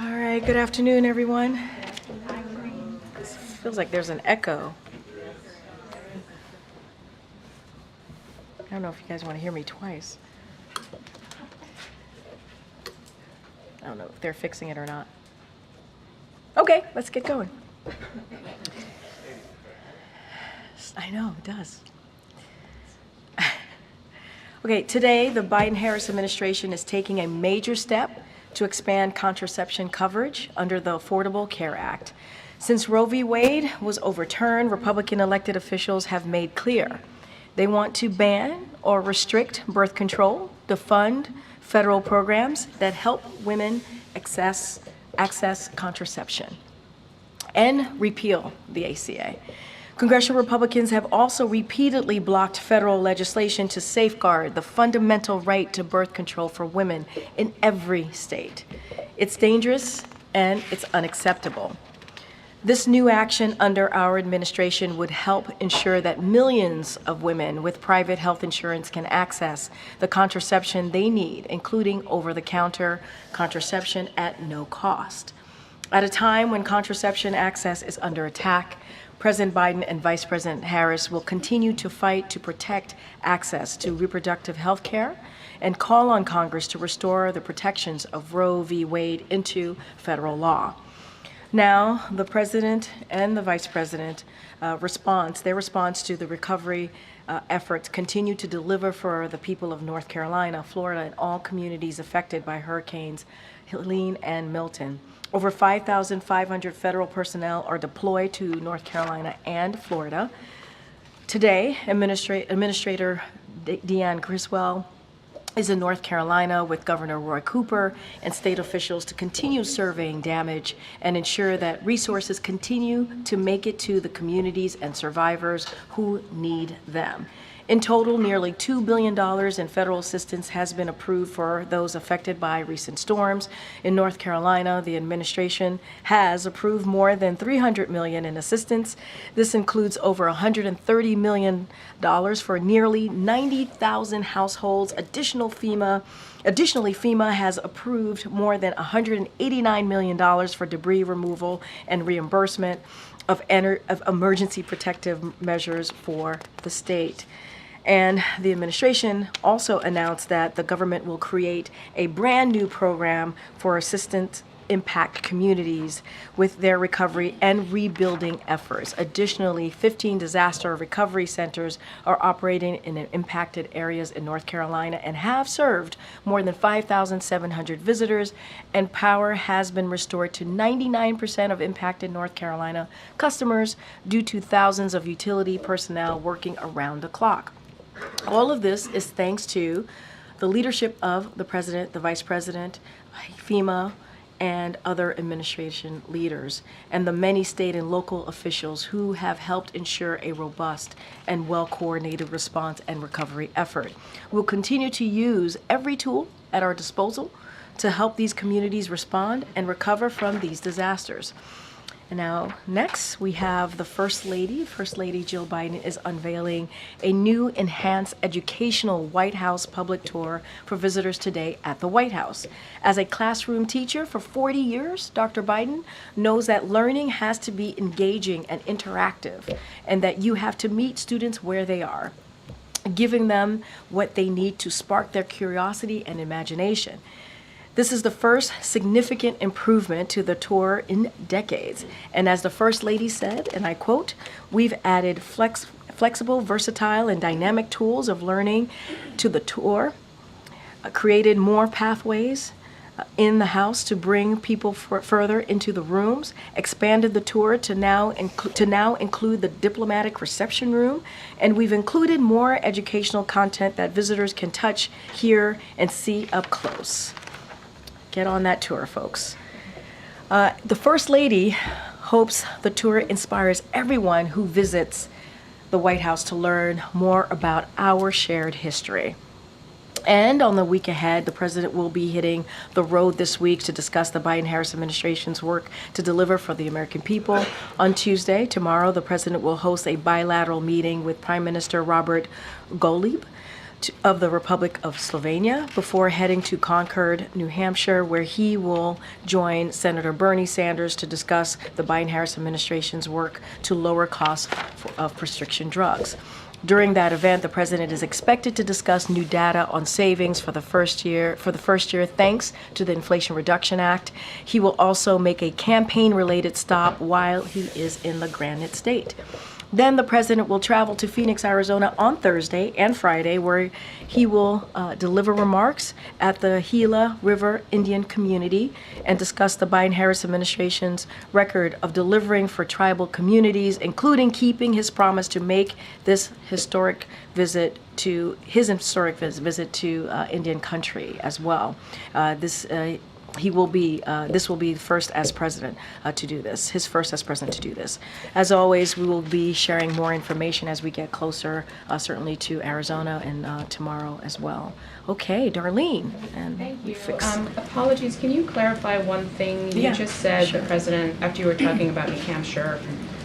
All right, good afternoon, everyone. This feels like there's an echo. I don't know if you guys want to hear me twice. I don't know if they're fixing it or not. Okay, let's get going. I know, it does. Okay, today the Biden-Harris administration is taking a major step to expand contraception coverage under the Affordable Care Act. Since Roe v. Wade was overturned, Republican elected officials have made clear they want to ban or restrict birth control, defund federal programs that help women access contraception, and repeal the ACA. Congressional Republicans have also repeatedly blocked federal legislation to safeguard the fundamental right to birth control for women in every state. It's dangerous and it's unacceptable. This new action under our administration would help ensure that millions of women with private health insurance can access the contraception they need, including over-the-counter contraception at no cost. At a time when contraception access is under attack, President Biden and Vice President Harris will continue to fight to protect access to reproductive health care and call on Congress to restore the protections of Roe v. Wade into federal law. Now, the President and the Vice President their response to the recovery efforts continue to deliver for the people of North Carolina, Florida, and all communities affected by Hurricanes Helene and Milton. Over 5,500 federal personnel are deployed to North Carolina and Florida. Today, Administrator Deanne Criswell is in North Carolina with Governor Roy Cooper and state officials to continue surveying damage and ensure that resources continue to make it to the communities and survivors who need them. In total, nearly $2 billion in federal assistance has been approved for those affected by recent storms. In North Carolina, the administration has approved more than $300 million in assistance. This includes over $130 million for nearly 90,000 households. Additionally, FEMA has approved more than $189 million for debris removal and reimbursement of emergency protective measures for the state. And the administration also announced that the government will create a brand new program for assistance impact communities with their recovery and rebuilding efforts. Additionally, 15 disaster recovery centers are operating in impacted areas in North Carolina and have served more than 5,700 visitors, and power has been restored to 99% of impacted North Carolina customers due to thousands of utility personnel working around the clock. All of this is thanks to the leadership of the President, the Vice President, FEMA, and other administration leaders, and the many state and local officials who have helped ensure a robust and well-coordinated response and recovery effort. We'll continue to use every tool at our disposal to help these communities respond and recover from these disasters. And now, next, we have the First Lady. First Lady Jill Biden is unveiling a new enhanced educational White House public tour for visitors today at the White House. As a classroom teacher for 40 years, Dr. Biden knows that learning has to be engaging and interactive, and that you have to meet students where they are, giving them what they need to spark their curiosity and imagination. This is the first significant improvement to the tour in decades. And as the First Lady said, and I quote, "We've added flexible, versatile, and dynamic tools of learning to the tour, created more pathways in the house to bring people further into the rooms, expanded the tour to now include the diplomatic reception room, and we've included more educational content that visitors can touch, hear, and see up close." Get on that tour, folks. The First Lady hopes the tour inspires everyone who visits the White House to learn more about our shared history. And on the week ahead, the president will be hitting the road this week to discuss the Biden-Harris administration's work to deliver for the American people. On Tuesday, tomorrow, the president will host a bilateral meeting with Prime Minister Robert Golub of the Republic of Slovenia before heading to Concord, New Hampshire, where he will join Senator Bernie Sanders to discuss the Biden-Harris administration's work to lower costs of prescription drugs. During that event, the president is expected to discuss new data on savings for the first year thanks to the Inflation Reduction Act. He will also make a campaign-related stop while he is in the Granite State. Then the president will travel to Phoenix, Arizona on Thursday and Friday, where he will deliver remarks at the Gila River Indian community and discuss the Biden-Harris administration's record of delivering for tribal communities, including keeping his promise to make this historic visit to Indian country as well. This will be first as president to do this, his first as president to do this. As always, we will be sharing more information as we get closer, certainly to Arizona and tomorrow as well. Okay, Darlene. And thank you. Apologies, can you clarify one thing? You just said sure. The president, after you were talking about New Hampshire,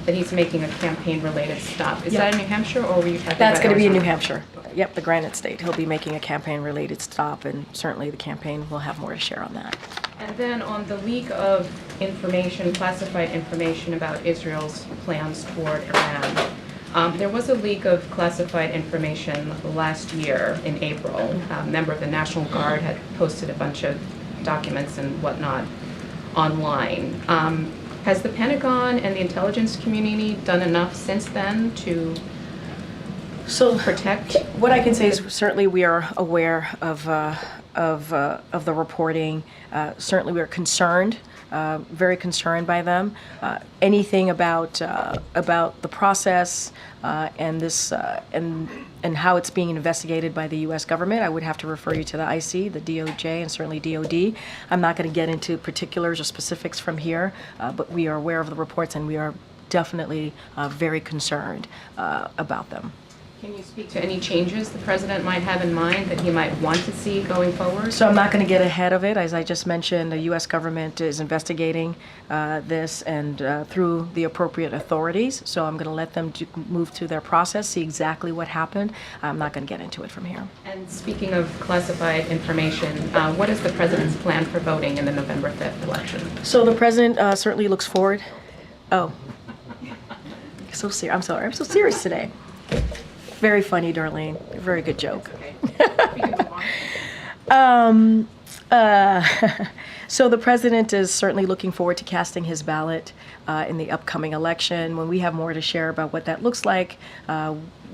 that he's making a campaign-related stop. Is that in New Hampshire, or were you talking That's about going to be in New Arizona? Hampshire. Yep, the Granite State. He'll be making a campaign-related stop, and certainly the campaign will have more to share on that. And then on the leak of information, classified information about Israel's plans toward Iran, there was a leak of classified information last year in April. A member of the National Guard had posted a bunch of documents and whatnot online. Has the Pentagon and the intelligence community done enough since then to protect? What I can say is certainly we are aware of the reporting. Certainly we are concerned, very concerned by them. Anything about the process and this and how it's being investigated by the U.S. government, I would have to refer you to the IC, the DOJ, and certainly DOD. I'm not going to get into particulars or specifics from here, but we are aware of the reports and we are definitely very concerned about them. Can you speak to any changes the president might have in mind that he might want to see going forward? So I'm not going to get ahead of it. As I just mentioned, the U.S. government is investigating this and through the appropriate authorities. So I'm going to let them move through their process, see exactly what happened. I'm not going to get into it from here. And speaking of classified information, what is the president's plan for voting in the November 5th election? So the president certainly looks forward. Oh, so serious. I'm sorry. I'm so serious today. Very funny, Darlene. Very good joke. So the president is certainly looking forward to casting his ballot in the upcoming election. When we have more to share about what that looks like,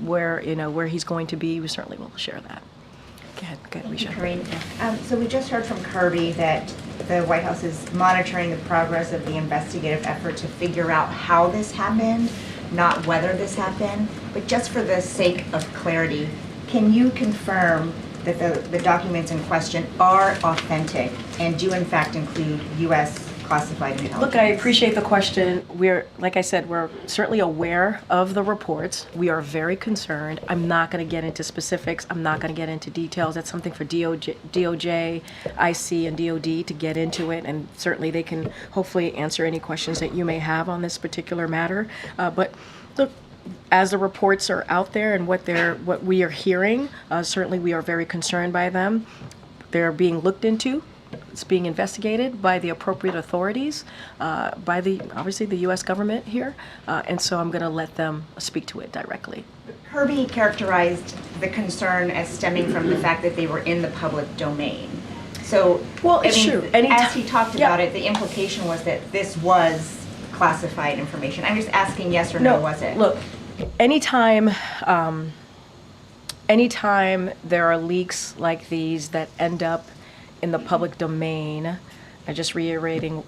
where he's going to be, we certainly will share that. Go ahead, Risha. Karine. So we just heard from Kirby that the White House is monitoring the progress of the investigative effort to figure out how this happened, not whether this happened. But just for the sake of clarity, can you confirm that the documents in question are authentic and do in fact include U.S. classified intelligence? Look, I appreciate the question. Like I said, we're certainly aware of the reports. We are very concerned. I'm not going to get into specifics. I'm not going to get into details. That's something for DOJ, IC, and DOD to get into it, and certainly they can hopefully answer any questions that you may have on this particular matter. But look, as the reports are out there and what we are hearing, certainly we are very concerned by them. They're being looked into. It's being investigated by the appropriate authorities, obviously the U.S. government here, and so I'm going to let them speak to it directly. Kirby characterized the concern as stemming from the fact that they were in the public domain. So, Well, I it's mean, true. as he talked Yeah. about it, the implication was that this was classified information. I'm just asking yes or no, was it? Look, anytime, anytime there are leaks like these that end up in the public domain, just reiterating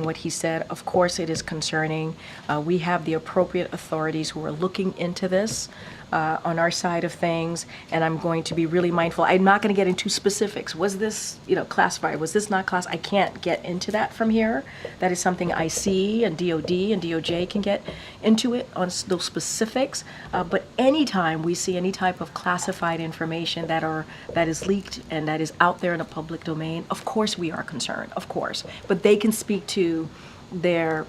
what he said, of course it is concerning. We have the appropriate authorities who are looking into this on our side of things, and I'm going to be really mindful. I'm not going to get into specifics. Was this, classified? Was this not classified? I can't get into that from here. That is something IC and DOD and DOJ can get into it on those specifics. But anytime we see any type of classified information that is leaked and that is out there in the public domain, of course we are concerned, of course. But they can speak to their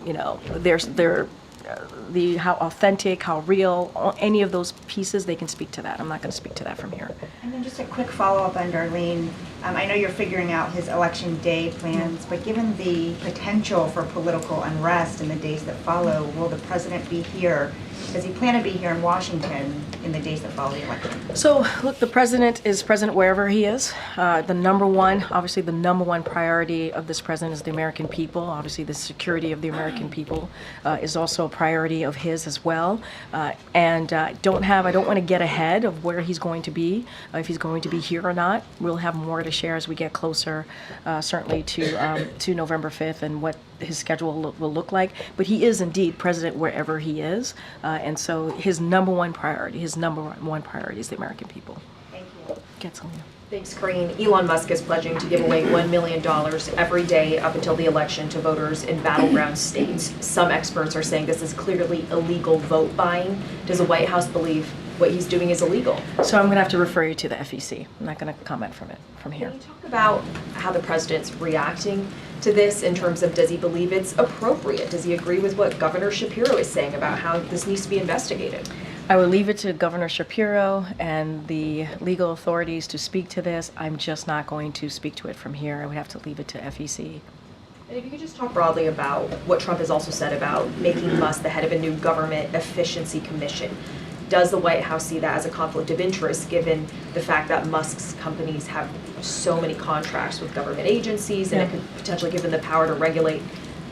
how authentic, how real, any of those pieces, they can speak to that. I'm not going to speak to that from here. And then just a quick follow-up on Darlene. I know you're figuring out his election day plans, but given the potential for political unrest in the days that follow, will the president be here? Does he plan to be here in Washington in the days that follow the election? So, look, the president is president wherever he is. Obviously the number one priority of this president is the American people. Obviously, the security of the American people is also a priority of his as well. I don't want to get ahead of where he's going to be, if he's going to be here or not. We'll have more to share as we get closer, certainly to November 5th and what his schedule will look like. But he is indeed president wherever he is. And so his number one priority is the American people. Thank you. Get Selena. Thanks, Corinne. Elon Musk is pledging to give away $1 million every day up until the election to voters in battleground states. Some experts are saying this is clearly illegal vote buying. Does the White House believe what he's doing is illegal? So I'm going to have to refer you to the FEC. I'm not going to comment from here. Can you talk about how the president's reacting to this in terms of, does he believe it's appropriate? Does he agree with what Governor Shapiro is saying about how this needs to be investigated? I will leave it to Governor Shapiro and the legal authorities to speak to this. I'm just not going to speak to it from here. I would have to leave it to FEC. And if you could just talk broadly about what Trump has also said about making Musk the head of a new government efficiency commission. Does the White House see that as a conflict of interest, given the fact that Musk's companies have so many contracts with government agencies, and it could potentially give him the power to regulate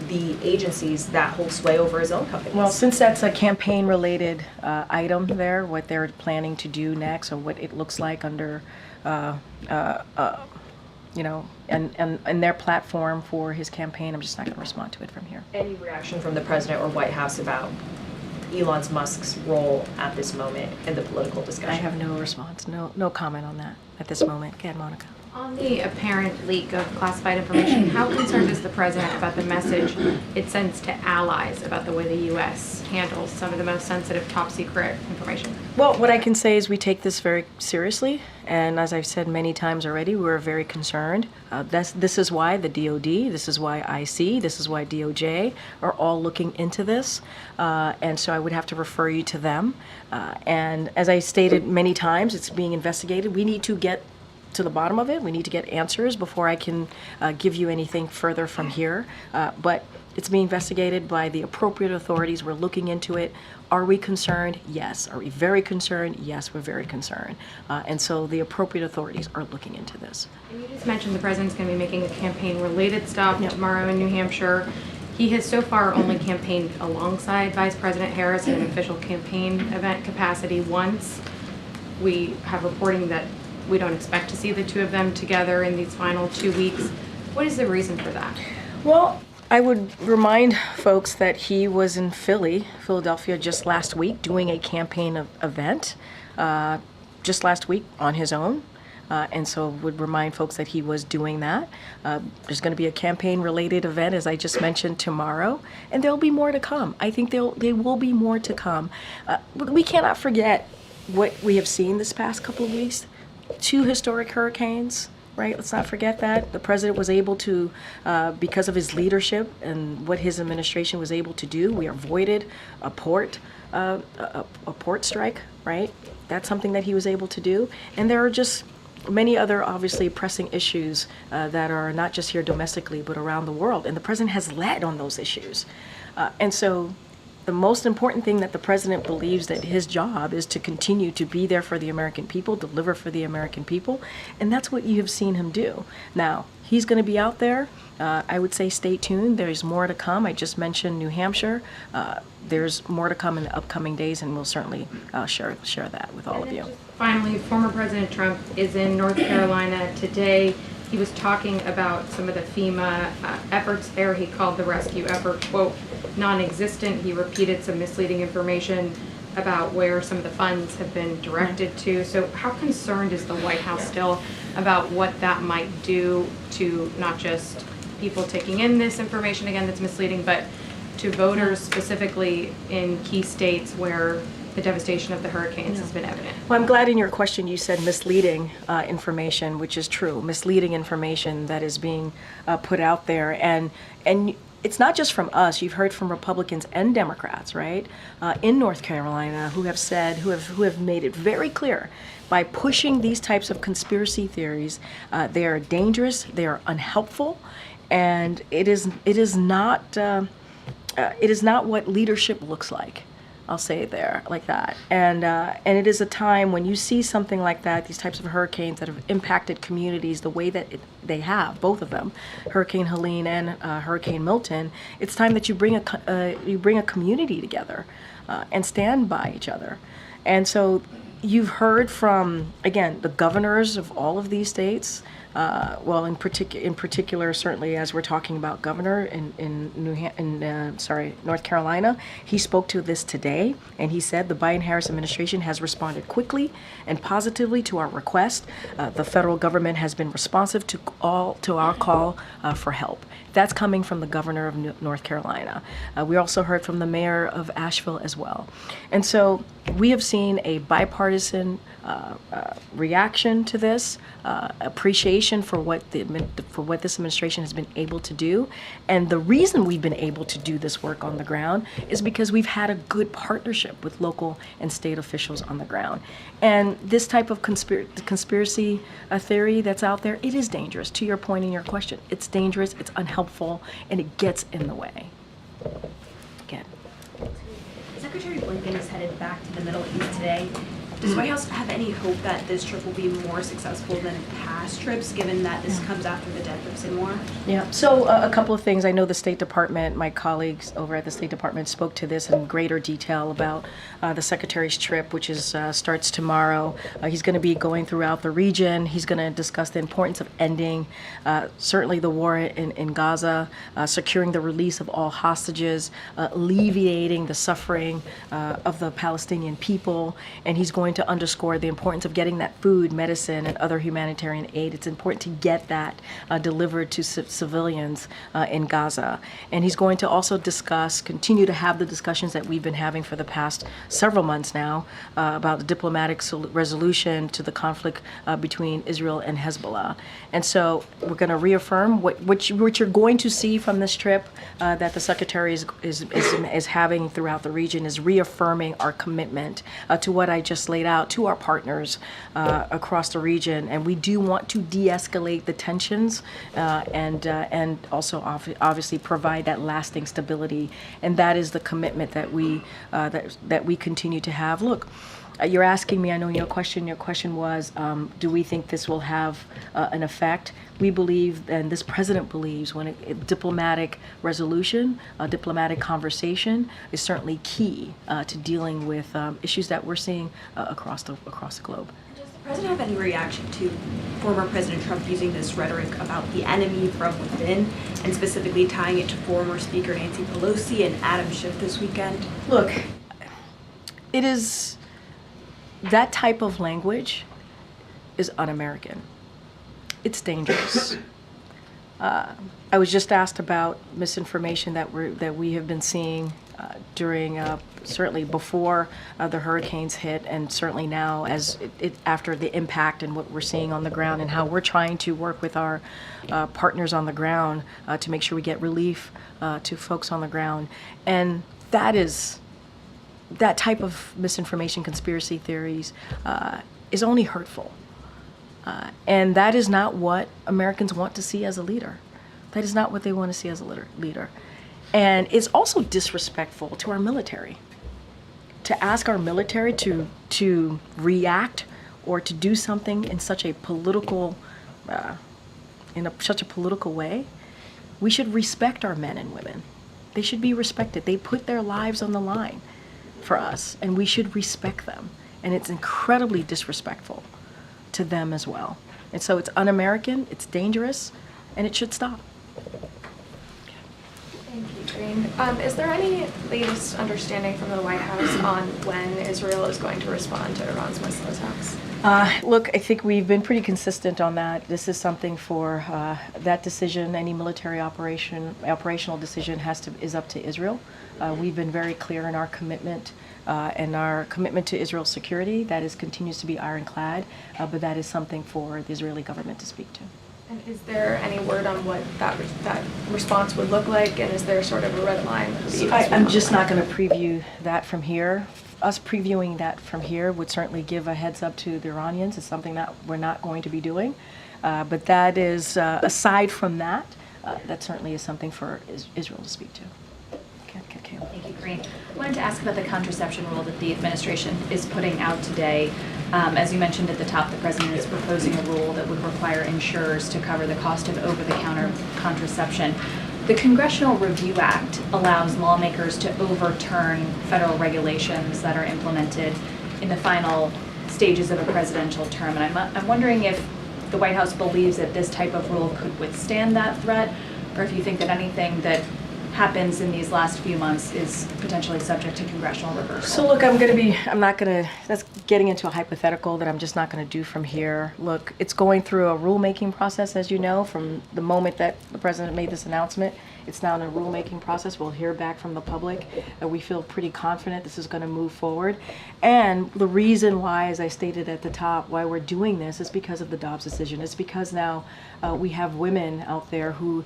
the agencies that hold sway over his own companies? Well, since that's a campaign-related item there, what they're planning to do next, or what it looks like under, and their platform for his campaign, I'm just not going to respond to it from here. Any reaction from the president or White House about Elon Musk's role at this moment in the political discussion? I have no response, no comment on that at this moment. Go ahead, Monica. On the apparent leak of classified information, how concerned is the president about the message it sends to allies about the way the U.S. handles some of the most sensitive top secret information? Well, what I can say is we take this very seriously, and as I've said many times already, we're very concerned. This is why the DOD, this is why IC, this is why DOJ are all looking into this, and so I would have to refer you to them. And as I stated many times, it's being investigated. We need to get to the bottom of it. We need to get answers before I can give you anything further from here. But it's being investigated by the appropriate authorities. We're looking into it. Are we concerned? Yes. Are we very concerned? Yes, we're very concerned. And so the appropriate authorities are looking into this. And you just mentioned the president's going to be making a campaign-related stop tomorrow in New Hampshire. He has so far only campaigned alongside Vice President Harris in an official campaign event capacity once. We have reporting that we don't expect to see the two of them together in these final 2 weeks. What is the reason for that? Well, I would remind folks that he was in Philadelphia just last week doing a campaign event just last week on his own. And so would remind folks that he was doing that. There's going to be a campaign-related event, as I just mentioned, tomorrow, and there'll be more to come. I think there will be more to come. We cannot forget what we have seen this past couple of weeks. 2 historic hurricanes, right? Let's not forget that. The president was able to, because of his leadership and what his administration was able to do, we avoided a port strike, right? That's something that he was able to do. And there are just many other obviously pressing issues that are not just here domestically, but around the world. And the president has led on those issues. And so the most important thing that the president believes that his job is to continue to be there for the American people, deliver for the American people, and that's what you have seen him do. Now, he's going to be out there. I would say stay tuned. There's more to come. I just mentioned New Hampshire. There's more to come in the upcoming days, and we'll certainly share that with all of you. Finally, former President Trump is in North Carolina today. He was talking about some of the FEMA efforts there. He called the rescue effort, quote, non-existent. He repeated some misleading information about where some of the funds have been directed to. So how concerned is the White House still about what that might do to not just people taking in this information, again, that's misleading, but to voters specifically in key states where the devastation of the hurricanes has been evident? Well, I'm glad in your question you said misleading information, which is true. Misleading information that is being put out there, and it's not just from us. You've heard from Republicans and Democrats, right, in North Carolina, who have said, who have made it very clear, by pushing these types of conspiracy theories, they are dangerous, they are unhelpful, and it is not what leadership looks like. I'll say it there like that. And it is a time when you see something like that, these types of hurricanes that have impacted communities the way that they have, both of them, Hurricane Helene and Hurricane Milton. It's time that you bring a community together and stand by each other. And so you've heard from, again, the governors of all of these states. Well, in particular, certainly as we're talking about governor in North Carolina, he spoke to this today, and he said the Biden-Harris administration has responded quickly and positively to our request. The federal government has been responsive to our call for help. That's coming from the governor of North Carolina. We also heard from the mayor of Asheville as well. And so we have seen a bipartisan reaction to this, appreciation for what this administration has been able to do. And the reason we've been able to do this work on the ground is because we've had a good partnership with local and state officials on the ground. And this type of conspiracy theory that's out there, it is dangerous. To your point in your question, it's dangerous, it's unhelpful, and it gets in the way. Again. Secretary Blinken is headed back to the Middle East today. Does the White House have any hope that this trip will be more successful than past trips, given that this comes after the death of Sinwar? Yeah, so a couple of things. I know the State Department, my colleagues over at the State Department spoke to this in greater detail about the Secretary's trip, which starts tomorrow. He's going to be going throughout the region. He's going to discuss the importance of ending certainly the war in Gaza, securing the release of all hostages, alleviating the suffering of the Palestinian people, and he's going to underscore the importance of getting that food, medicine, and other humanitarian aid. It's important to get that delivered to civilians in Gaza. And he's going to also continue to have the discussions that we've been having for the past several months now about the diplomatic resolution to the conflict between Israel and Hezbollah. And so we're going to reaffirm what you're going to see from this trip that the Secretary is having throughout the region is reaffirming our commitment to what I just laid out to our partners across the region. And we do want to de-escalate the tensions and also obviously provide that lasting stability. And that is the commitment that we continue to have. Look, you're asking me, I know your question was, do we think this will have an effect? We believe, and this president believes, when a diplomatic resolution, a diplomatic conversation is certainly key to dealing with issues that we're seeing across the globe. Does the president have any reaction to former President Trump using this rhetoric about the enemy from within, and specifically tying it to former Speaker Nancy Pelosi and Adam Schiff this weekend? Look, it is, that type of language is un-American. It's dangerous. I was just asked about misinformation that we have been seeing during, certainly before the hurricanes hit, and certainly now as after the impact and what we're seeing on the ground, and how we're trying to work with our partners on the ground to make sure we get relief to folks on the ground. And that type of misinformation, conspiracy theories, is only hurtful. And that is not what Americans want to see as a leader. That is not what they want to see as a leader. And it's also disrespectful to our military. To ask our military to react or to do something in such a political, such a political way, we should respect our men and women. They should be respected. They put their lives on the line for us, and we should respect them. And it's incredibly disrespectful to them as well. And so it's un-American, it's dangerous, and it should stop. Thank you, Green. Is there any latest understanding from the White House on when Israel is going to respond to Iran's missile attacks? Look, I think we've been pretty consistent on that. This is something for that decision. Any military operational decision is up to Israel. We've been very clear in our commitment and our commitment to Israel's security. That continues to be ironclad, but that is something for the Israeli government to speak to. And is there any word on what that response would look like? And is there sort of a red line? that you guys would I'm want just to not flag? going to preview that from here. Us previewing that from here would certainly give a heads up to the Iranians. It's something that we're not going to be doing. But that is, aside from that, that certainly is something for Israel to speak to. Okay. Thank you, Green. I wanted to ask about the contraception rule that the administration is putting out today. As you mentioned at the top, the president is proposing a rule that would require insurers to cover the cost of over-the-counter contraception. The Congressional Review Act allows lawmakers to overturn federal regulations that are implemented in the final stages of a presidential term. And I'm wondering if the White House believes that this type of rule could withstand that threat, or if you think that anything that happens in these last few months is potentially subject to congressional reversal. So look, that's getting into a hypothetical that I'm just not going to do from here. Look, it's going through a rulemaking process, as you know, from the moment that the president made this announcement. It's now in a rulemaking process. We'll hear back from the public. We feel pretty confident this is going to move forward. And the reason why, as I stated at the top, why we're doing this is because of the Dobbs decision. It's because now we have women out there who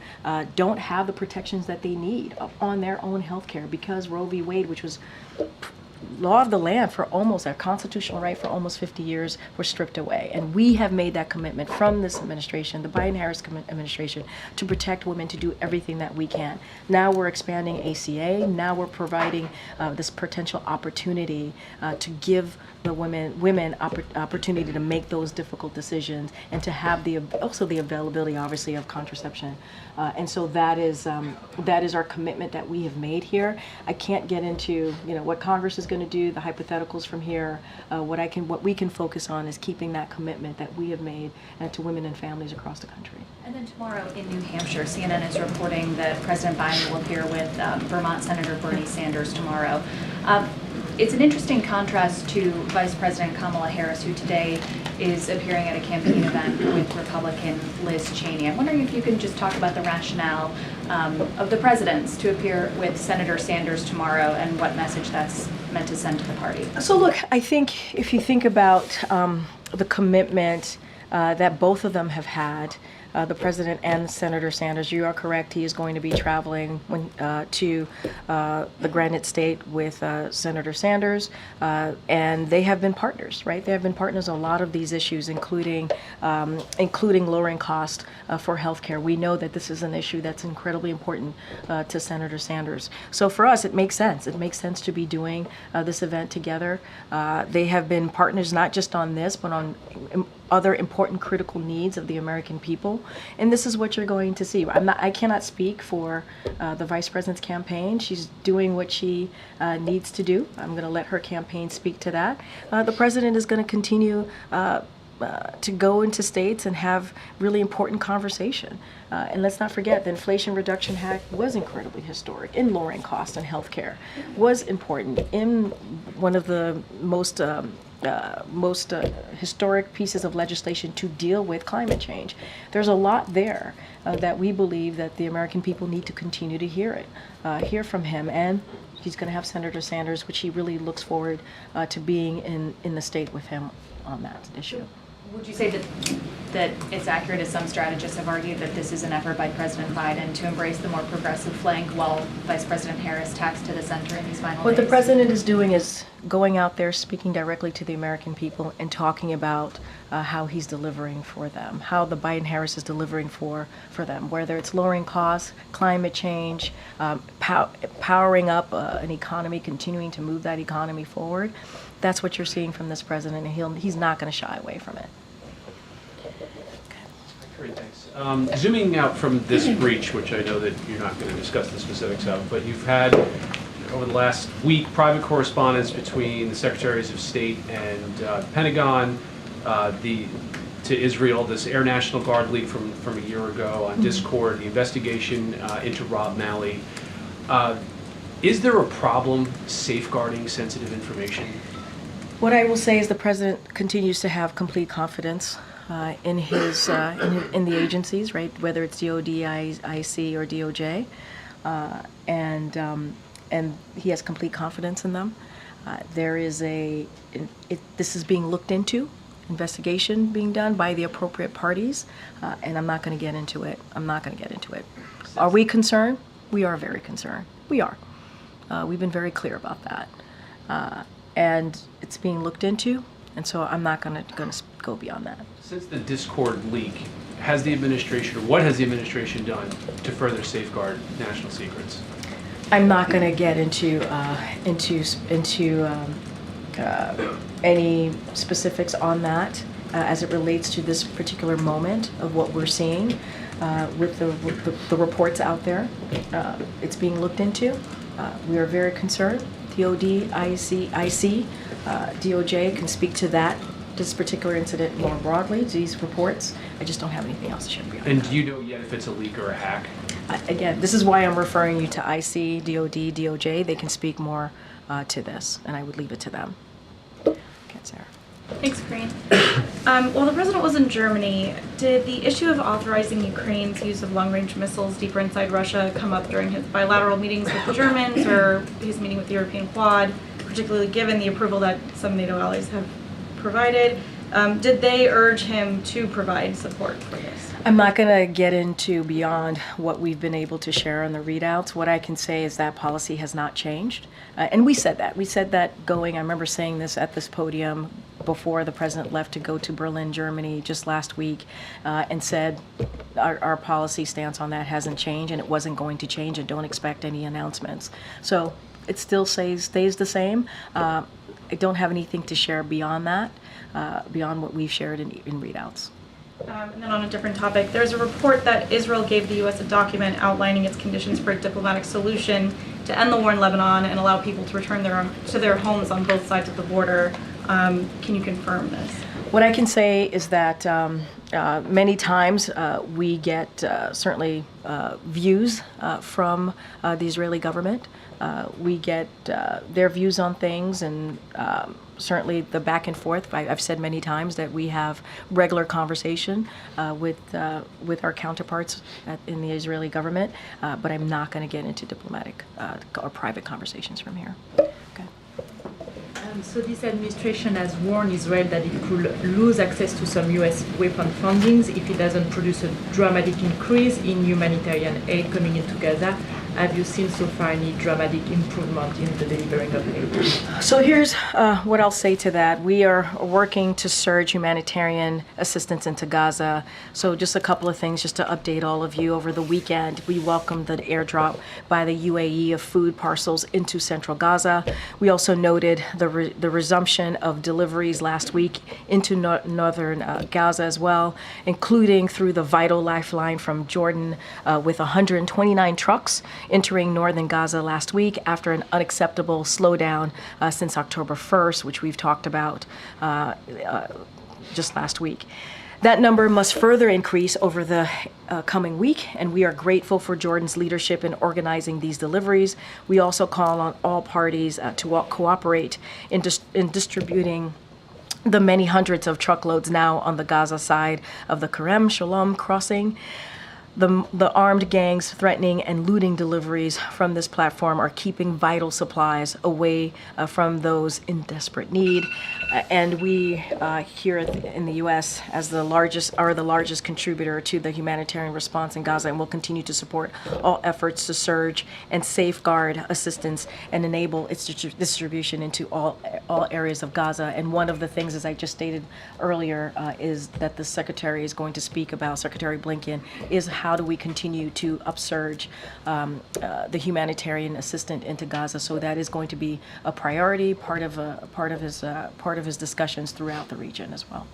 don't have the protections that they need on their own health care because Roe v. Wade, which was law of the land for almost, our constitutional right for almost 50 years, were stripped away. And we have made that commitment from this administration, the Biden-Harris administration, to protect women, to do everything that we can. Now we're expanding ACA. Now we're providing this potential opportunity to give the women opportunity to make those difficult decisions and to have also the availability, obviously, of contraception. And so that is our commitment that we have made here. I can't get into what Congress is going to do, the hypotheticals from here. What we can focus on is keeping that commitment that we have made to women and families across the country. And then tomorrow in New Hampshire, CNN is reporting that President Biden will appear with Vermont Senator Bernie Sanders tomorrow. It's an interesting contrast to Vice President Kamala Harris, who today is appearing at a campaign event with Republican Liz Cheney. I'm wondering if you can just talk about the rationale of the presidents to appear with Senator Sanders tomorrow and what message that's meant to send to the party. So look, I think if you think about the commitment that both of them have had, the president and Senator Sanders, you are correct. He is going to be traveling to the Granite State with Senator Sanders, and they have been partners, right? They have been partners on a lot of these issues, including lowering cost for healthcare. We know that this is an issue that's incredibly important to Senator Sanders. So for us, it makes sense. It makes sense to be doing this event together. They have been partners not just on this, but on other important critical needs of the American people. And this is what you're going to see. I cannot speak for the Vice President's campaign. She's doing what she needs to do. I'm going to let her campaign speak to that. The President is going to continue to go into states and have really important conversation. And let's not forget the Inflation Reduction Act was incredibly historic in lowering costs in healthcare, was important in one of the most historic pieces of legislation to deal with climate change. There's a lot there that we believe that the American people need to continue to hear from him. And he's going to have Senator Sanders, which he really looks forward to being in the state with him on that issue. Would you say that that it's accurate, as some strategists have argued, that this is an effort by President Biden to embrace the more progressive flank while Vice President Harris tacks to the center in these final days? What the president is doing is going out there, speaking directly to the American people and talking about how he's delivering for them, how the Biden-Harris is delivering for them, whether it's lowering costs, climate change, powering up an economy, continuing to move that economy forward. That's what you're seeing from this president, and he's not going to shy away from it. Great, thanks. Zooming out from this breach, which I know that you're not going to discuss the specifics of, but you've had, over the last week, private correspondence between the Secretaries of State and the Pentagon to Israel, this Air National Guard leak from a year ago on Discord, the investigation into Rob Malley. Is there a problem safeguarding sensitive information? What I will say is the president continues to have complete confidence in the agencies, right? Whether it's DOD, IC, or DOJ, and he has complete confidence in them. There is this is being looked into, investigation being done by the appropriate parties, and I'm not going to get into it. Are we concerned? We are very concerned. We are. We've been very clear about that, and it's being looked into, and so I'm not going to go beyond that. Since the Discord leak, has the administration, or what has the administration done to further safeguard national secrets? I'm not going to get into any specifics on that as it relates to this particular moment of what we're seeing with the reports out there. It's being looked into. We are very concerned. DOD, IC, DOJ can speak to this particular incident more broadly, these reports. I just don't have anything else to share beyond And that. do you know yet if it's a leak or a hack? Again, this is why I'm referring you to IC, DOD, DOJ. They can speak more to this, and I would leave it to them. Okay, Sarah. Thanks, Corinne. While the president was in Germany, did the issue of authorizing Ukraine's use of long-range missiles deeper inside Russia come up during his bilateral meetings with the Germans or his meeting with the European Quad, particularly given the approval that some NATO allies have provided? Did they urge him to provide support for this? I'm not going to get into beyond what we've been able to share on the readouts. What I can say is that policy has not changed. And we said that. We said that I remember saying this at this podium before the president left to go to Berlin, Germany just last week, and said our policy stance on that hasn't changed and it wasn't going to change, and don't expect any announcements. So it still stays the same. I don't have anything to share beyond that, beyond what we've shared in readouts. And then on a different topic, there's a report that Israel gave the U.S. a document outlining its conditions for a diplomatic solution to end the war in Lebanon and allow people to return to their homes on both sides of the border. Can you confirm this? What I can say is that many times we get certainly views from the Israeli government. We get their views on things, and certainly the back and forth. I've said many times that we have regular conversation with our counterparts in the Israeli government, but I'm not going to get into diplomatic or private conversations from here. Okay. So this administration has warned Israel that it could lose access to some U.S. weapon fundings if it doesn't produce a dramatic increase in humanitarian aid coming into Gaza. Have you seen so far any dramatic improvement in the delivering of aid? So here's what I'll say to that. We are working to surge humanitarian assistance into Gaza. So just a couple of things just to update all of you. Over the weekend, we welcomed the airdrop by the UAE of food parcels into central Gaza. We also noted the resumption of deliveries last week into northern Gaza as well, including through the Vital Lifeline from Jordan with 129 trucks entering northern Gaza last week after an unacceptable slowdown since October 1st, which we've talked about just last week. That number must further increase over the coming week, and we are grateful for Jordan's leadership in organizing these deliveries. We also call on all parties to cooperate in distributing the many hundreds of truckloads now on the Gaza side of the Kerem Shalom crossing. The armed gangs threatening and looting deliveries from this platform are keeping vital supplies away from those in desperate need. And we here in the U.S. as the largest contributor to the humanitarian response in Gaza, and will continue to support all efforts to surge and safeguard assistance and enable its distribution into all areas of Gaza. And one of the things, as I just stated earlier, is that the Secretary is going to speak about, Secretary Blinken, is how do we continue to upsurge the humanitarian assistance into Gaza. So that is going to be a priority, part of his discussions throughout the region as well.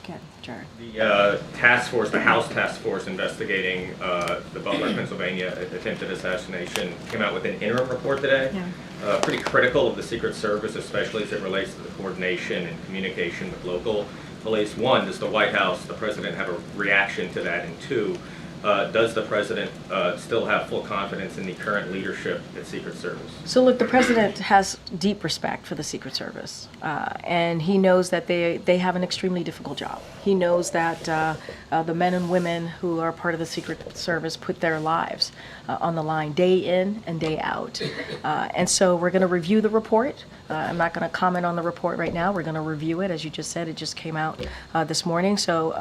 Again, Jared. The task force, the House task force investigating the Butler, Pennsylvania attempted assassination came out with an interim report today. Yeah. Pretty critical of the Secret Service, especially as it relates to the coordination and communication with local police. One, does the White House, the President, have a reaction to that? And two, does the President still have full confidence in the current leadership at Secret Service? So look, the President has deep respect for the Secret Service, and he knows that they have an extremely difficult job. He knows that the men and women who are part of the Secret Service put their lives on the line day in and day out. And so we're going to review the report. I'm not going to comment on the report right now. We're going to review it. As you just said, it just came out this morning. So,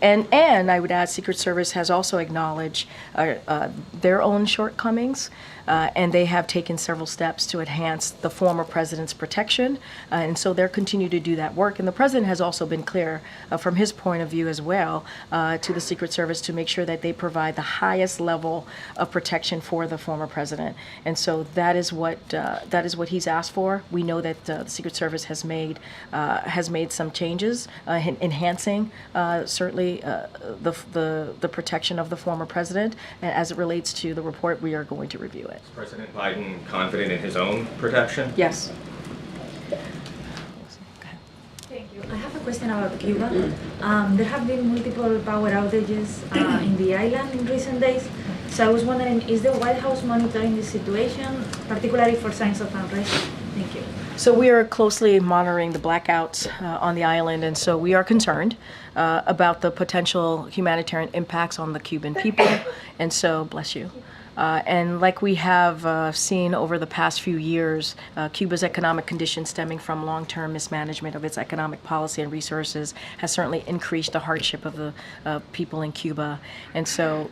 and I would add Secret Service has also acknowledged their own shortcomings, and they have taken several steps to enhance the former president's protection. And so they'll continue to do that work. And the president has also been clear from his point of view as well to the Secret Service to make sure that they provide the highest level of protection for the former president. And so that is what he's asked for. We know that the Secret Service has made some changes, enhancing certainly the protection of the former president. And as it relates to the report, we are going to review it. Is President Biden confident in his own protection? Yes. Thank you. I have a question about Cuba. There have been multiple power outages in the island in recent days. So I was wondering, is the White House monitoring the situation, particularly for signs of unrest? Thank you. So we are closely monitoring the blackouts on the island, and so we are concerned about the potential humanitarian impacts on the Cuban people. And so, bless you. And like we have seen over the past few years, Cuba's economic conditions stemming from long-term mismanagement of its economic policy and resources has certainly increased the hardship of the people in Cuba. And so,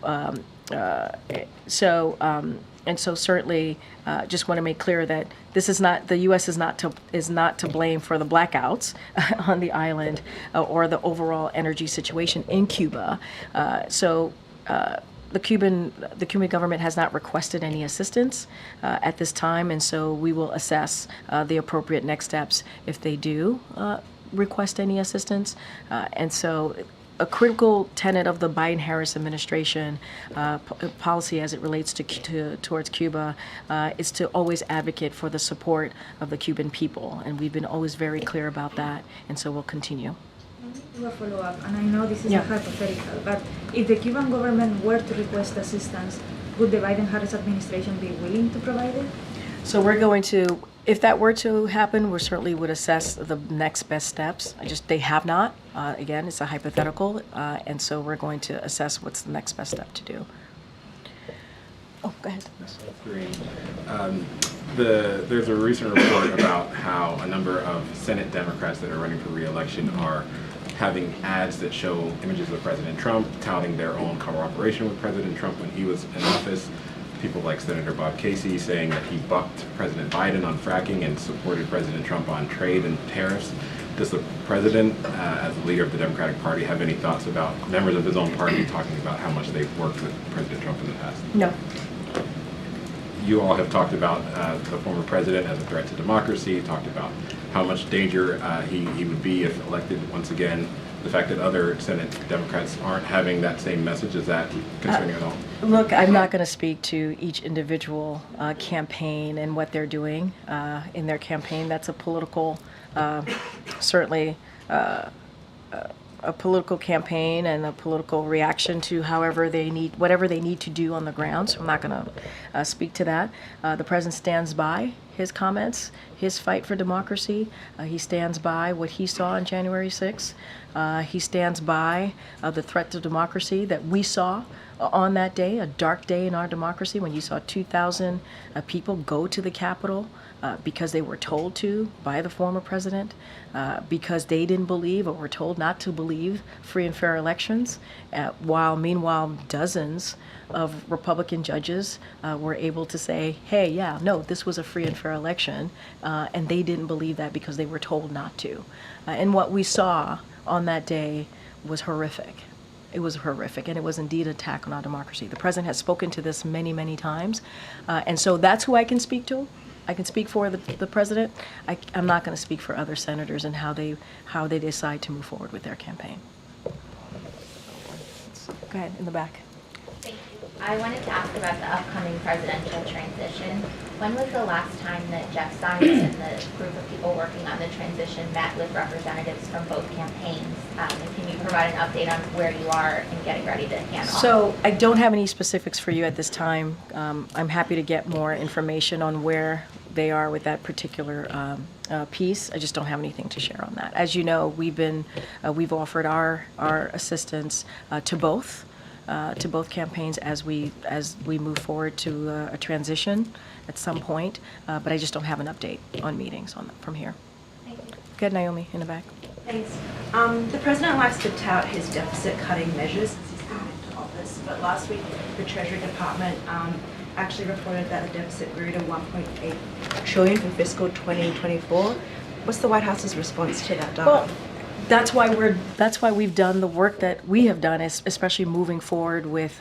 certainly, just want to make clear that this is not, the U.S. is not to blame for the blackouts on the island or the overall energy situation in Cuba. The Cuban government has not requested any assistance at this time, and so we will assess the appropriate next steps if they do request any assistance. And so a critical tenet of the Biden-Harris administration policy as it relates towards Cuba is to always advocate for the support of the Cuban people, and we've been always very clear about that, and so we'll continue. Do a follow-up, and I know this is a hypothetical, but if the Cuban government were to request assistance, would the Biden-Harris administration be willing to provide it? So we're going to, if that were to happen, we certainly would assess the next best steps. They have not. Again, it's a hypothetical, and so we're going to assess what's the next best step to do. Oh, go ahead. There's a recent report about how a number of Senate Democrats that are running for re-election are having ads that show images of President Trump, touting their own cooperation with President Trump when he was in office. People like Senator Bob Casey saying that he bucked President Biden on fracking and supported President Trump on trade and tariffs. Does the president, as the leader of the Democratic Party, have any thoughts about members of his own party talking about how much they've worked with President Trump in the past? No. You all have talked about the former president as a threat to democracy, talked about how much danger he would be if elected once again. The fact that other Senate Democrats aren't having that same message, is that concerning at all? Look, I'm not going to speak to each individual campaign and what they're doing in their campaign. That's a political, certainly a political campaign and a political reaction to whatever they need to do on the ground. So I'm not going to speak to that. The president stands by his comments, his fight for democracy. He stands by what he saw on January 6th. He stands by the threat to democracy that we saw on that day, a dark day in our democracy, when you saw 2,000 people go to the Capitol because they were told to by the former president, because they didn't believe or were told not to believe free and fair elections, while meanwhile dozens of Republican judges were able to say, hey, yeah, no, this was a free and fair election, and they didn't believe that because they were told not to. And what we saw on that day was horrific. It was horrific, and it was indeed an attack on our democracy. The president has spoken to this many, many times, and so that's who I can speak to. I can speak for the president. I'm not going to speak for other senators and how they decide to move forward with their campaign. Go ahead, in the back. Thank you. I wanted to ask about the upcoming presidential transition. When was the last time that Jeff Zients and the group of people working on the transition met with representatives from both campaigns? And can you provide an update on where you are in getting ready to hand off? So I don't have any specifics for you at this time. I'm happy to get more information on where they are with that particular piece. I just don't have anything to share on that. As you know, we've offered our assistance to both campaigns as we move forward to a transition at some point. But I just don't have an update on meetings from here. Thank you. Go ahead, Naomi, in the back. Thanks. The president likes to tout his deficit-cutting measures since he's come into office, but last week the Treasury Department actually reported that the deficit grew to $1.8 trillion for fiscal 2024. What's the White House's response to that data? Well, that's why we've done the work that we have done, especially moving forward with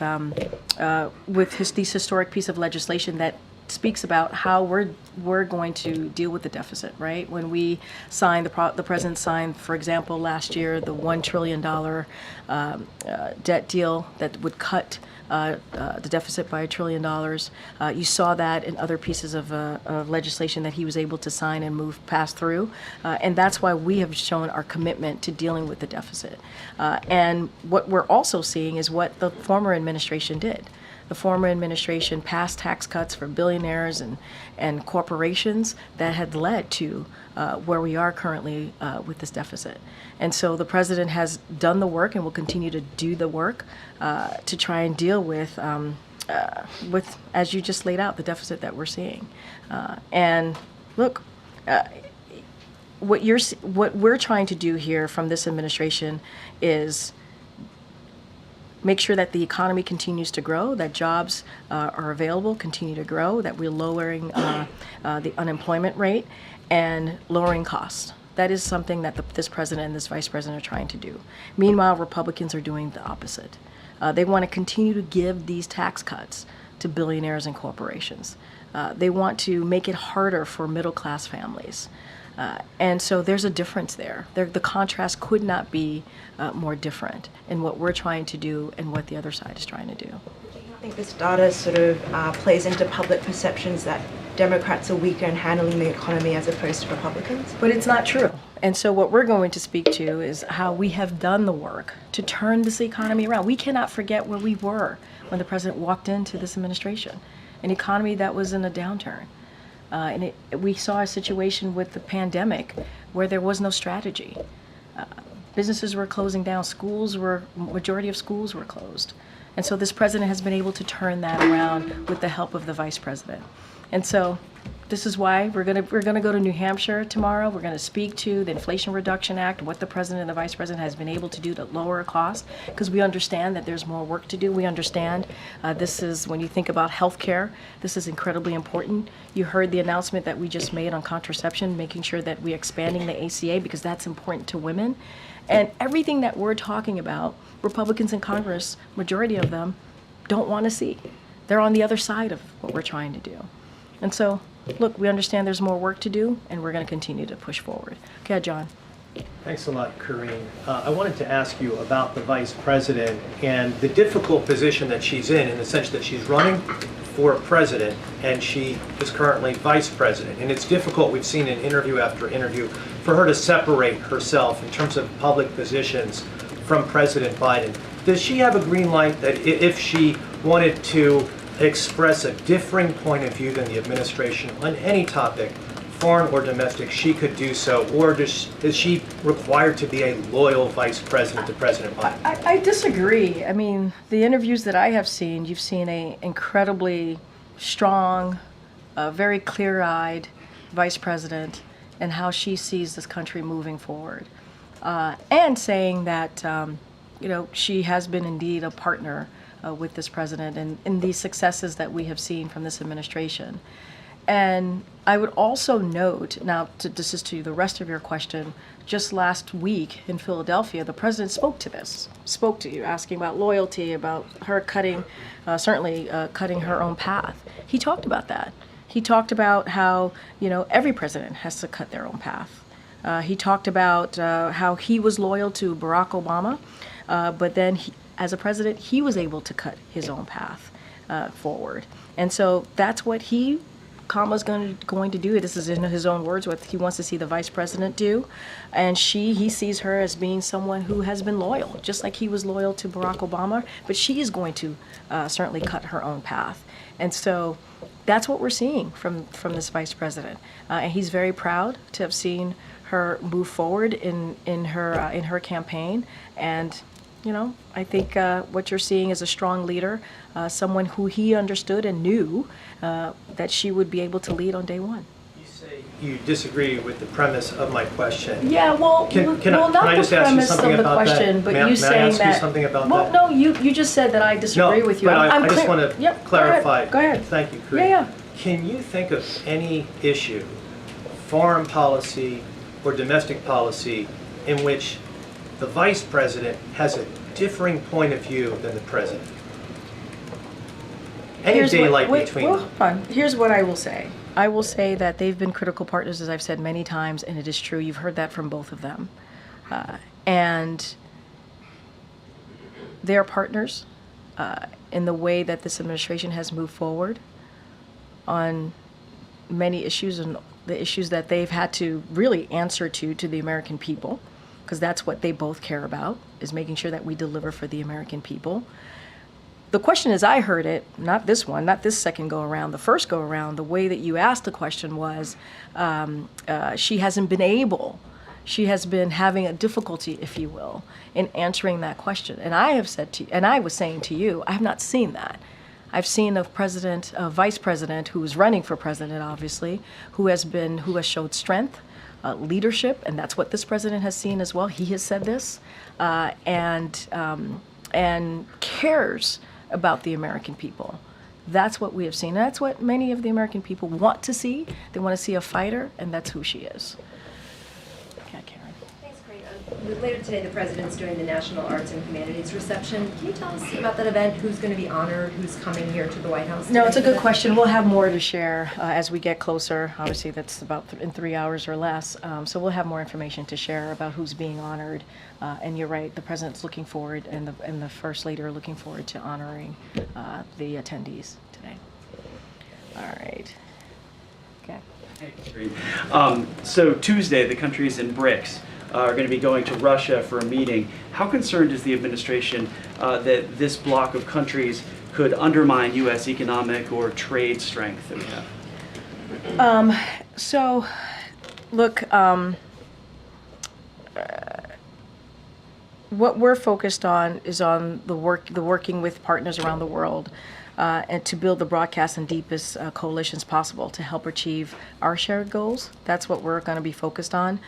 this historic piece of legislation that speaks about how we're going to deal with the deficit, right? When we signed, the president signed, for example, last year, the $1 trillion debt deal that would cut the deficit by $1 trillion. You saw that in other pieces of legislation that he was able to sign and pass through. And that's why we have shown our commitment to dealing with the deficit. And what we're also seeing is what the former administration did. The former administration passed tax cuts for billionaires and corporations that had led to where we are currently with this deficit. And so the president has done the work and will continue to do the work to try and deal with, as you just laid out, the deficit that we're seeing. And look, what we're trying to do here from this administration is make sure that the economy continues to grow, that jobs are available, continue to grow, that we're lowering the unemployment rate and lowering costs. That is something that this president and this vice president are trying to do. Meanwhile, Republicans are doing the opposite. They want to continue to give these tax cuts to billionaires and corporations. They want to make it harder for middle-class families. And so there's a difference there. The contrast could not be more different in what we're trying to do and what the other side is trying to do. I think this data sort of plays into public perceptions that Democrats are weaker in handling the economy as opposed to Republicans. But it's not true. And so what we're going to speak to is how we have done the work to turn this economy around. We cannot forget where we were when the president walked into this administration, an economy that was in a downturn. We saw a situation with the pandemic where there was no strategy. Businesses were closing down. Majority of schools were closed. And so this president has been able to turn that around with the help of the vice president. And so this is why we're going to go to New Hampshire tomorrow. We're going to speak to the Inflation Reduction Act, what the president and the vice president has been able to do to lower costs, because we understand that there's more work to do. We understand this is, when you think about healthcare, this is incredibly important. You heard the announcement that we just made on contraception, making sure that we're expanding the ACA because that's important to women. And everything that we're talking about, Republicans in Congress, majority of them, don't want to see. They're on the other side of what we're trying to do. And so, look, we understand there's more work to do, and we're going to continue to push forward. Okay, John. Thanks a lot, Karine. I wanted to ask you about the vice president and the difficult position that she's in the sense that she's running for president and she is currently vice president. And it's difficult, we've seen in interview after interview, for her to separate herself in terms of public positions from President Biden. Does she have a green light that if she wanted to express a differing point of view than the administration on any topic foreign or domestic, she could do so, or is she required to be a loyal vice president to President Biden? I disagree. I mean, the interviews that I have seen, you've seen a incredibly strong, very clear-eyed vice president and how she sees this country moving forward. And saying that, she has been indeed a partner with this president and in these successes that we have seen from this administration. And I would also note, now this is to the rest of your question, just last week in Philadelphia, the president spoke to you, asking about loyalty, about her cutting her own path. He talked about that. He talked about how, every president has to cut their own path. He talked about how he was loyal to Barack Obama, but then as a president, he was able to cut his own path forward. And so that's what Kamala's going to do. This is in his own words, what he wants to see the vice president do. And he sees her as being someone who has been loyal, just like he was loyal to Barack Obama, but she is going to certainly cut her own path. And so that's what we're seeing from this vice president. And he's very proud to have seen her move forward in her campaign. And I think what you're seeing is a strong leader, someone who he understood and knew that she would be able to lead on day one. You say you disagree with the premise of my question. Yeah, well, Can not I just the ask you premise of something the about question, that? but May I you saying ask you that. something about well, that? no, you just said that I disagree with you. But I I'm just clear- want to Yep, clarify. Go ahead. Thank you, Karine. Yeah. Can you think of any issue, foreign policy or domestic policy, in which the vice president has a differing point of view than the president? Any daylight between them. Hold on. Here's what I will say. I will say that they've been critical partners, as I've said many times, and it is true. You've heard that from both of them. And they're partners in the way that this administration has moved forward on many issues, and the issues that they've had to really answer to the American people, because that's what they both care about, is making sure that we deliver for the American people. The question as I heard it, not this one, not this second go around, the first go around, the way that you asked the question was, she has been having a difficulty, if you will, in answering that question. And I have said to you, and I was saying to you, I have not seen that. I've seen a vice president who is running for president, obviously, who has showed strength, leadership, and that's what this president has seen as well. He has said this, and cares about the American people. That's what we have seen. That's what many of the American people want to see. They want to see a fighter, and that's who she is. Okay, Karen. Thanks, Karine. Later today, the president's doing the National Arts and Humanities reception. Can you tell us about that event? Who's going to be honored? Who's coming here to the White House? No, it's a today? good question. We'll have more to share as we get closer. Obviously, that's about in 3 hours or less. So we'll have more information to share about who's being honored. And you're right, the president's looking forward, and the first lady are looking forward to honoring the attendees today. All right. Okay. So Tuesday, the countries in BRICS are going to be going to Russia for a meeting. How concerned is the administration that this bloc of countries could undermine U.S. economic or trade strength that we have? So, look, what we're focused on is on the working with partners around the world and to build the broadest and deepest coalitions possible to help achieve our shared goals. That's what we're going to be focused on.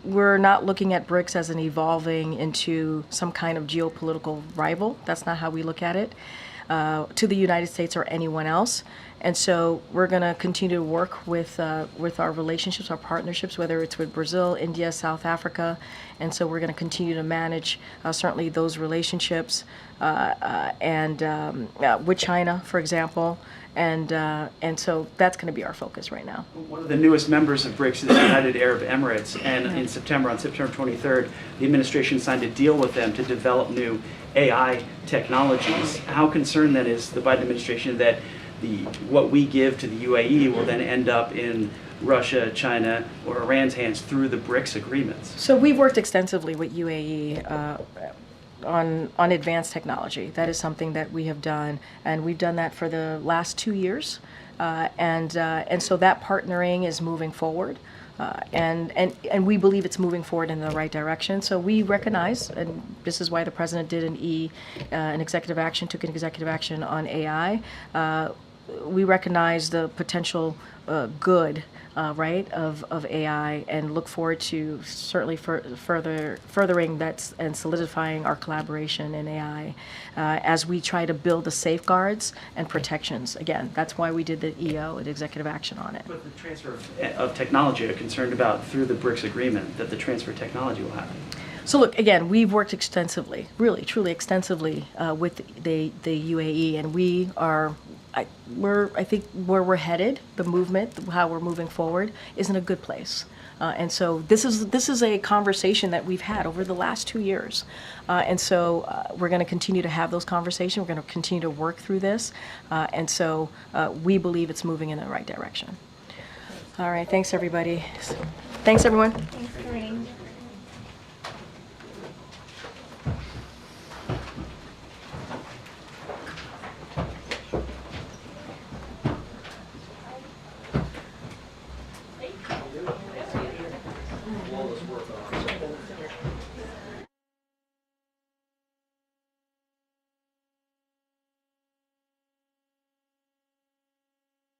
We're not looking at BRICS as an evolving into some kind of geopolitical rival. That's not how we look at it to the United States or anyone else. And so we're going to continue to work with our relationships, our partnerships, whether it's with Brazil, India, South Africa. And so we're going to continue to manage certainly those relationships and with China, for example. And so that's going to be our focus right now. One of the newest members of BRICS is the United Arab Emirates, and on September 23rd, the administration signed a deal with them to develop new AI technologies. How concerned then is the Biden administration that what we give to the UAE will then end up in Russia, China, or Iran's hands through the BRICS agreements? So we've worked extensively with UAE on advanced technology. That is something that we have done, and we've done that for the last 2 years. And so that partnering is moving forward. And we believe it's moving forward in the right direction. So we recognize, and this is why the president did an executive action, took an executive action on AI. We recognize the potential good, right, of AI, and look forward to certainly furthering that and solidifying our collaboration in AI as we try to build the safeguards and protections. Again, that's why we did the EO, an executive action on it. But the transfer of technology, I'm concerned about through the BRICS agreement, that the transfer of technology will happen. So look, again, we've worked extensively, really, truly extensively with the UAE, and we are, I think where we're headed, the movement, how we're moving forward, is in a good place. And so this is a conversation that we've had over the last 2 years. And so we're going to continue to have those conversations. We're going to continue to work through this. And so we believe it's moving in the right direction. All right, thanks everybody. Thanks everyone. Thanks, Corinne.